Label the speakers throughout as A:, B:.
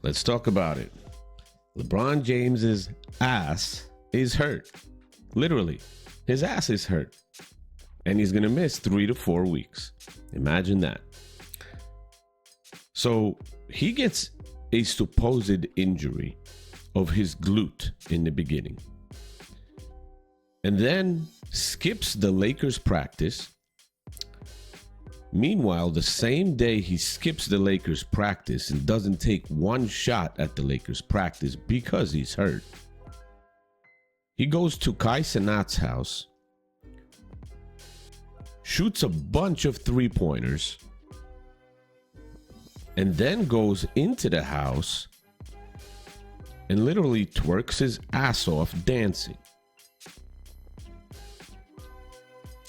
A: Let's talk about it. LeBron James's ass is hurt. Literally, his ass is hurt. And he's going to miss 3 to 4 weeks. Imagine that. So he gets a supposed injury of his glute in the beginning. And then skips the Lakers practice. Meanwhile, the same day he skips the Lakers practice and doesn't take one shot at the Lakers practice because he's hurt, he goes to Kai Cenat's house, shoots a bunch of three-pointers, and then goes into the house and literally twerks his ass off dancing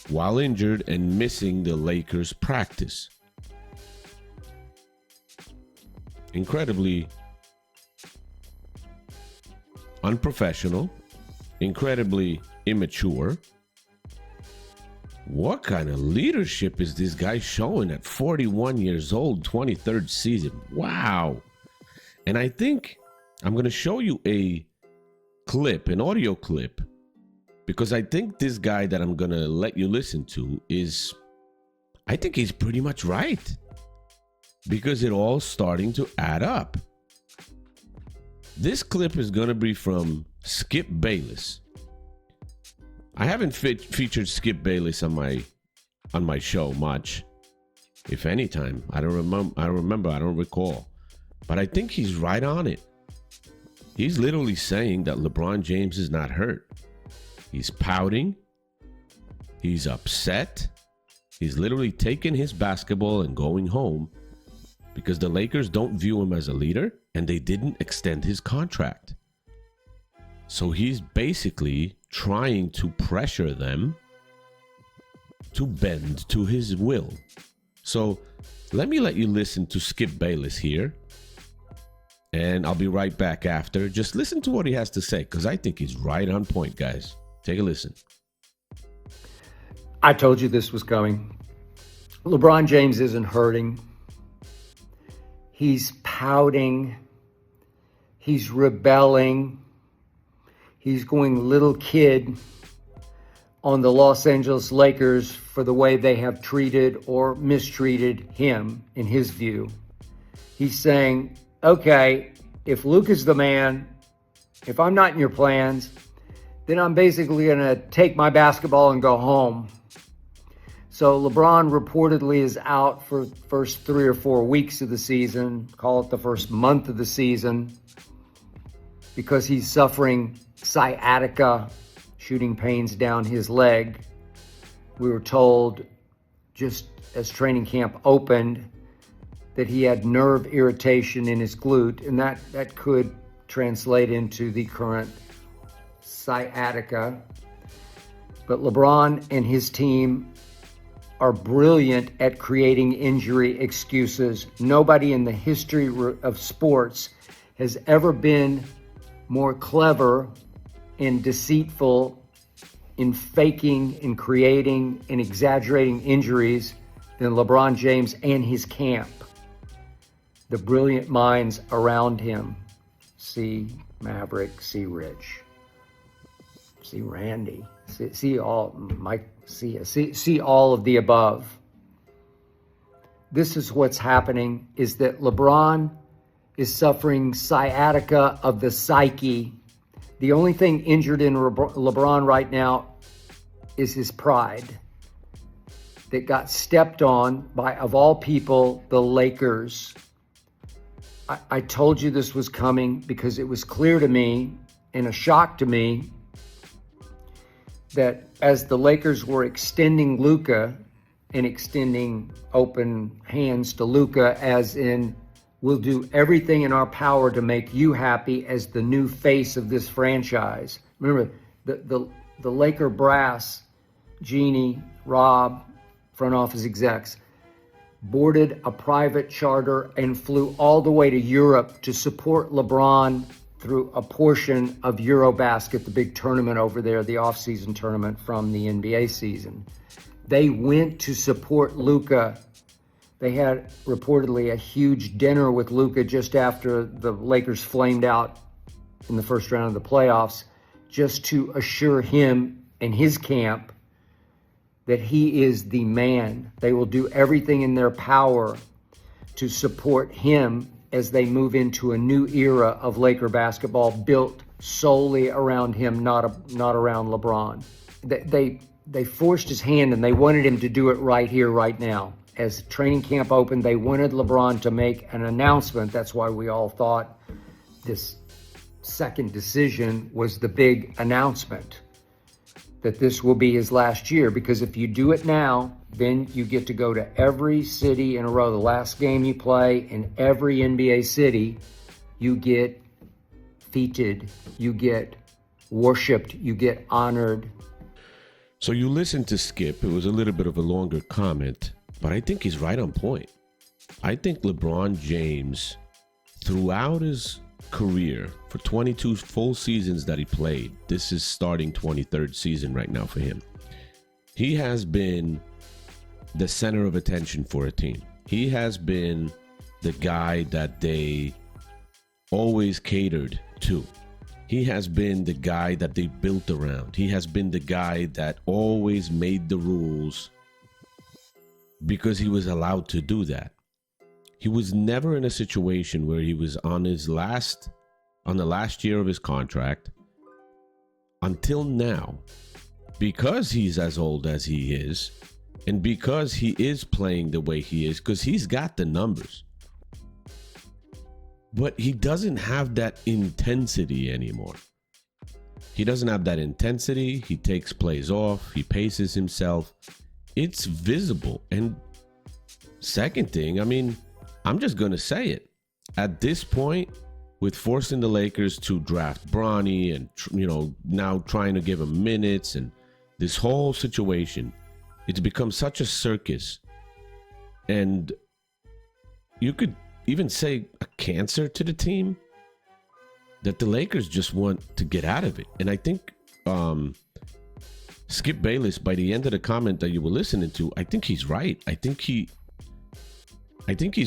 A: while injured and missing the Lakers practice. Incredibly unprofessional, incredibly immature. What kind of leadership is this guy showing at 41 years old, 23rd season? Wow. And I think I'm going to show you a clip, an audio clip, because I think this guy that I'm going to let you listen to I think he's pretty much right. Because it all starting to add up. This clip is going to be from Skip Bayless. I haven't featured Skip Bayless on my show much, if any time. I don't recall. But I think he's right on it. He's literally saying that LeBron James is not hurt. He's pouting. He's upset. He's literally taking his basketball and going home because the Lakers don't view him as a leader and they didn't extend his contract. So he's basically trying to pressure them to bend to his will. So let you listen to Skip Bayless here. And I'll be right back after. Just listen to what he has to say, because I think he's right on point, guys. Take a listen.
B: I told you this was coming. LeBron James isn't hurting. He's pouting. He's rebelling. He's going little kid on the Los Angeles Lakers for the way they have treated or mistreated him, in his view. He's saying, okay, if Luke is the man, if I'm not in your plans, then I'm basically going to take my basketball and go home. So LeBron reportedly is out for the first 3 or 4 weeks of the season, call it the first month of the season, because he's suffering sciatica, shooting pains down his leg. We were told just as training camp opened that he had nerve irritation in his glute, and that could translate into the current sciatica. But LeBron and his team are brilliant at creating injury excuses. Nobody in the history of sports has ever been more clever and deceitful in faking and creating and exaggerating injuries than LeBron James and his camp. The brilliant minds around him. See Maverick, see Rich, see Randy, see all Mike, see all of the above. This is what's happening, is that LeBron is suffering sciatica of the psyche. The only thing injured in LeBron right now is his pride that got stepped on by, of all people, the Lakers. I told you this was coming because it was clear to me and a shock to me that as the Lakers were extending Luka and extending open hands to Luka, as in, we'll do everything in our power to make you happy as the new face of this franchise. Remember, the Laker brass, Jeannie, Rob, front office execs, boarded a private charter and flew all the way to Europe to support LeBron through a portion of Eurobasket, the big tournament over there, the off-season tournament from the NBA season. They went to support Luka They had reportedly a huge dinner with Luka just after the Lakers flamed out in the first round of the playoffs, just to assure him and his camp that he is the man. They will do everything in their power to support him as they move into a new era of Laker basketball built solely around him, not around LeBron. They forced his hand, and they wanted him to do it right here, right now. As training camp opened, they wanted LeBron to make an announcement. That's why we all thought this second decision was the big announcement, that this will be his last year. Because if you do it now, then you get to go to every city in a row. The last game you play in every NBA city, you get feted, you get worshipped, you get honored.
A: So you listened to Skip. It was a little bit of a longer comment, but I think he's right on point. I think LeBron James, throughout his career, for 22 full seasons that he played, this is starting 23rd season right now for him, he has been the center of attention for a team. He has been the guy that they always catered to. He has been the guy that they built around. He has been the guy that always made the rules because he was allowed to do that. He was never in a situation where he was on the last year of his contract until now, because he's as old as he is, and because he is playing the way he is, because he's got the numbers. But he doesn't have that intensity anymore. He doesn't have that intensity. He takes plays off. He paces himself. It's visible. And second thing, I mean, I'm just going to say it. At this point, with forcing the Lakers to draft Bronny and, now trying to give him minutes and this whole situation, it's become such a circus. And you could even say a cancer to the team, that the Lakers just want to get out of it. And I think Skip Bayless, by the end of the comment that you were listening to, I think he's right. I think he's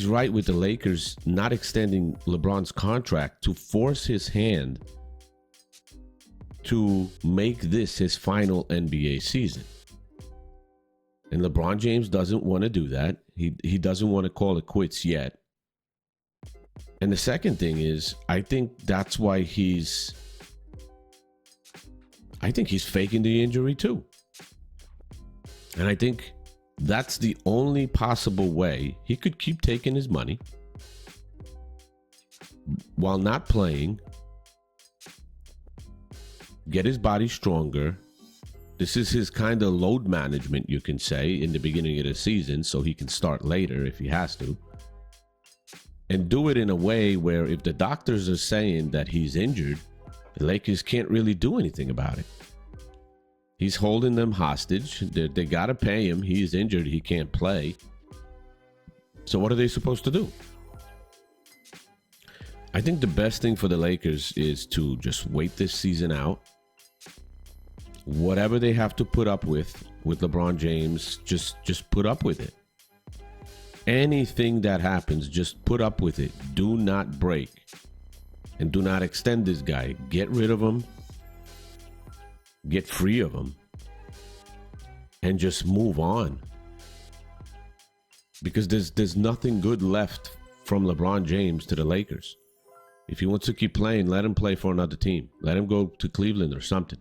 A: right with the Lakers not extending LeBron's contract to force his hand to make this his final NBA season. And LeBron James doesn't want to do that. He doesn't want to call it quits yet. And the second thing is, I think that's why he's faking the injury too. And I think that's the only possible way he could keep taking his money while not playing, get his body stronger. This is his kind of load management, you can say, in the beginning of the season, so he can start later if he has to. And do it in a way where if the doctors are saying that he's injured, the Lakers can't really do anything about it. He's holding them hostage. They got to pay him. He's injured. He can't play. So what are they supposed to do? I think the best thing for the Lakers is to just wait this season out. Whatever they have to put up with LeBron James, just put up with it. Anything that happens, just put up with it. Do not break. And do not extend this guy. Get rid of him. Get free of him. And just move on. Because there's nothing good left from LeBron James to the Lakers. If he wants to keep playing, let him play for another team. Let him go to Cleveland or something.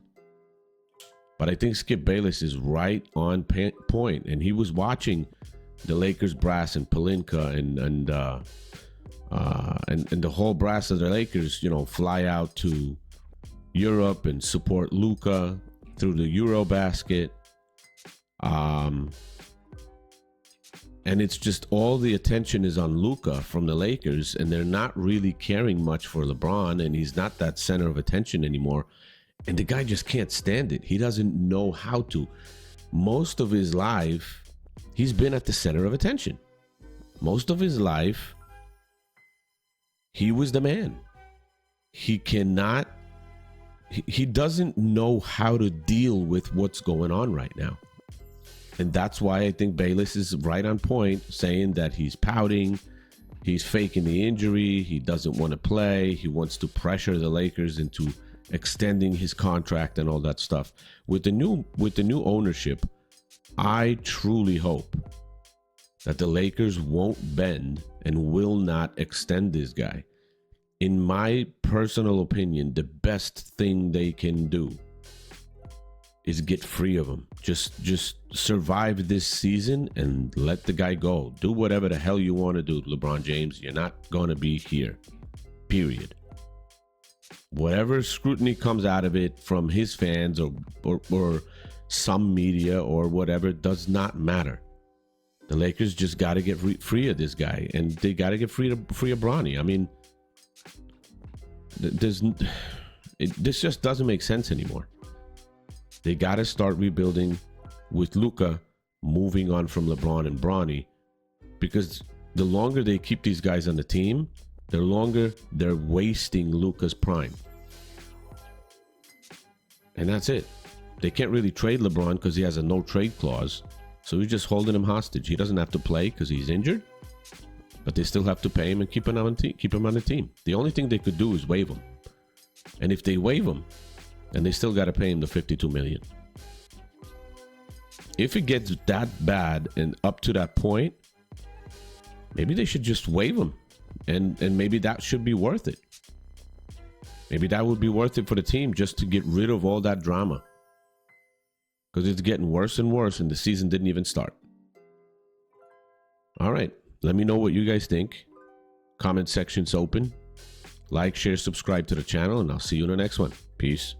A: But I think Skip Bayless is right on point. And he was watching the Lakers brass and Pelinka and the whole brass of the Lakers, fly out to Europe and support Luka through the Eurobasket. And it's just all the attention is on Luka from the Lakers, and they're not really caring much for LeBron, and he's not that center of attention anymore. And the guy just can't stand it. He doesn't know how to. Most of his life, he's been at the center of attention. Most of his life, he was the man. He doesn't know how to deal with what's going on right now. And that's why I think Bayless is right on point, saying that he's pouting, he's faking the injury, he doesn't want to play, he wants to pressure the Lakers into extending his contract and all that stuff. With the new ownership, I truly hope that the Lakers won't bend and will not extend this guy. In my personal opinion, the best thing they can do is get free of him. Just survive this season and let the guy go. Do whatever the hell you want to do, LeBron James. You're not going to be here. Period. Whatever scrutiny comes out of it from his fans or some media or whatever does not matter. The Lakers just got to get free of this guy, and they got to get free of Bronny. I mean, this just doesn't make sense anymore. They got to start rebuilding with Luka moving on from LeBron and Bronny, because the longer they keep these guys on the team, the longer they're wasting Luka's prime. And that's it. They can't really trade LeBron because he has a no-trade clause. So he's just holding him hostage. He doesn't have to play because he's injured, but they still have to pay him and keep him on the team. The only thing they could do is waive him. And if they waive him, then they still got to pay him the $52 million. If it gets that bad and up to that point, maybe they should just waive him. And maybe that should be worth it. Maybe that would be worth it for the team just to get rid of all that drama. Because it's getting worse and worse, and the season didn't even start. All right. Let me know what you guys think. Comment section's open. Like, share, subscribe to the channel, and I'll see you in the next one. Peace.